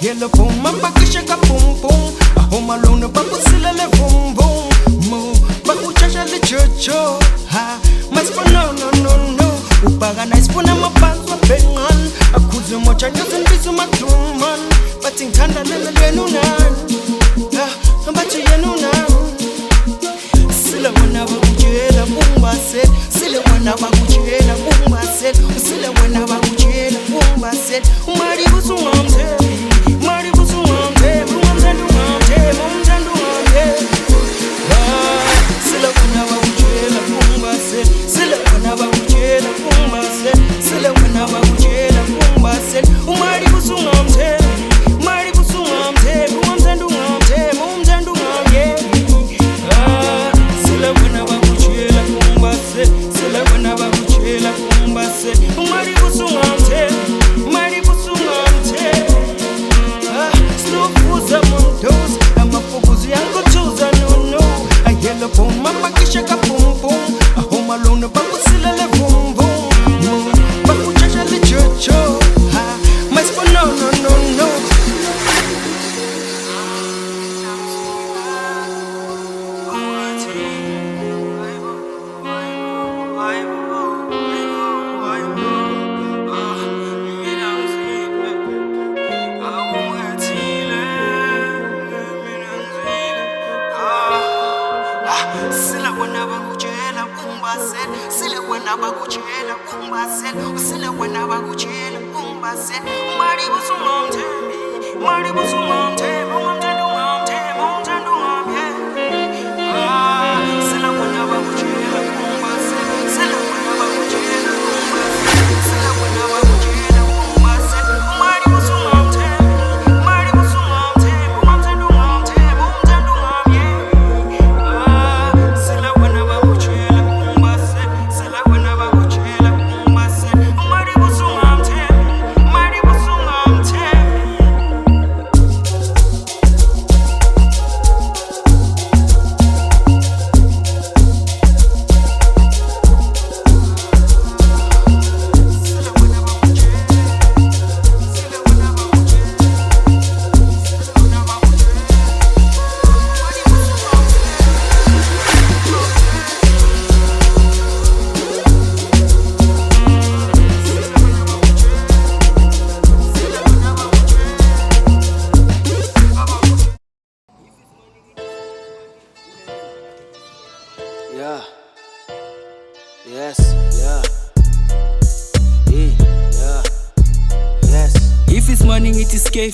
Yellow boom, I'm back to shake a boom boom. I home alone, but we still a boom boom. Move, but we charge a little ha. My spoon, no. Upaga nice spoon, I'm a pants with pengan. I could so much, I doesn't be so much man. But in Tanda, little Yenunan. But you Yenunan. Still a one hour, Ujela, Boomba said. Still a 1 hour, Ujela, Boomba said. Still a 1 hour, Ujela, Boomba said. Umari was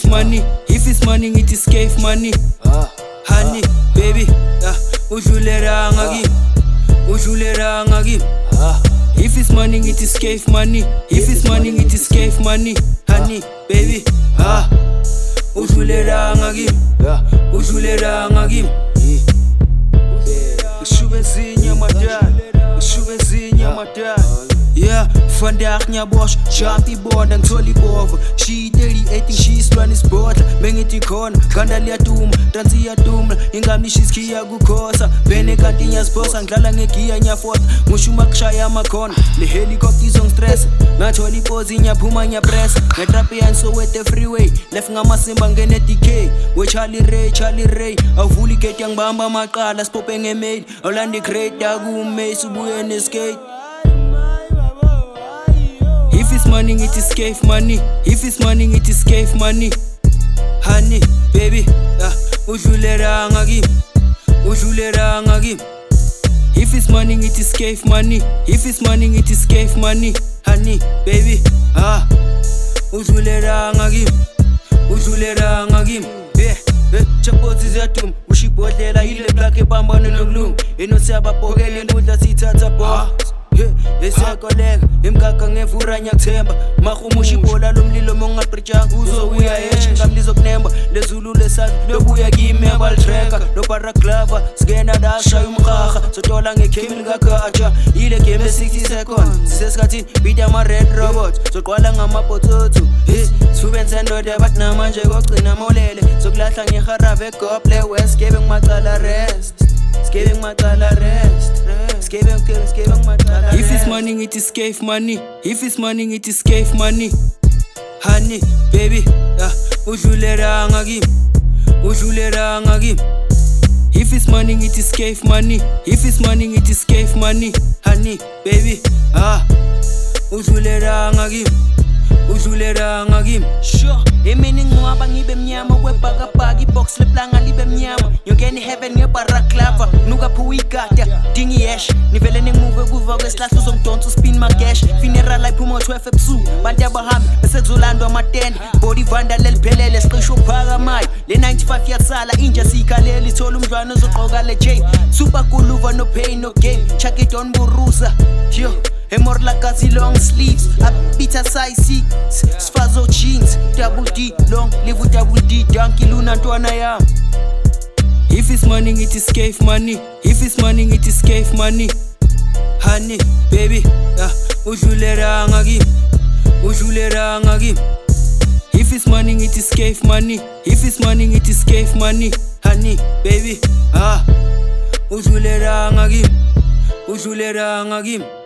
money, if it's money, it is cave money. Honey, baby, ujulera ngagi. If it's money, it is cave money. If it's money, it is cave money. Honey, baby, ujulera ngagi. Ushubezinya madal. Yeah, vandaag nya bosch, Chapi bond en tolly boven. She 38, she's run is bottle. Mengiti kon, kandalia tum, tanzia tum. Ingami she's kia gukosa. Bene kantinya sposa, nglala ngekia nya fort. Mushuma kshaya makon, le helicopters on stress. Na tolly pozi nya puma nya press. Ngetrapi anso wete freeway. Left nga masimba ngene DK. We Charlie Ray. Avuli ket yang bamba makala, spope nge maid. Olandi great dagu me subuye ne skate. If it's money, it is cave money. If it's money, it is cave money. udlulelanga kimi, udlulelanga kimi. If it's money ngithi scave money, if it's money ngithi scave money, honey baby udlulelanga kimi, udlulelanga kimi. Chapoti ziyaduma ushibhodlela yile black ebambana nokulunga enosiyababhokela inkundla sithatha box esekoleka imgaka ngevura nyakuthemba mahumusha ibhola lomlilo mongaqritshanga uzobuya eshe ngamlizo kunemba lezulu lesazi lobuya kimi abaltreka nobaraklava skena dashaya umhaha sotola ngekhemili kagatsha yile game e-60 seconds sisesikhathini beat ama-red robot soqwala ngamabhototho sifubeni sendoda bathi namanje kogcina molele sokulahla ngeharave egoble west gebe ngimacala rest Giving my dollar rest. Giving my dollar rest. If it's money, it is scave money. If it's money, it is scave money. Honey, baby, udlulelanga kimi, udlulelanga kimi. If it's money, it is scave money. If it's money, it is scave money. Honey, baby, udlulelanga kimi, udlulelanga kimi. Sure. Emini ngwaba ngibe mnyama webhakabhaka ibox leplanga libe mnyama yongena heaven ngebaraklava nuka phuigada dingi yash nivele ningimuve kuva kwesilahlo somdonso spin magesh funeral iphuma 12 ebusuku bantu abahambi bese kuzolandwa amatende body vanda leliphelele siqisho phakamayo le 95 yasala inja sikhalela ithola umdlwana ozogqoka le chain super kuluva no pain no game chuck it on burusa yo Hemor la kasi long sleeves, a bitter size 6, Sfazo jeans, double D, long, live with double D, donkey luna tuana yam. If it's money, it is scave money. If it's money, it is scave money. Honey, baby, udlulelanga kimi, udlulelanga kimi. If it's money, it is scave money. If it's money, it is scave money. Honey, baby, udlulelanga kimi, udlulelanga kimi.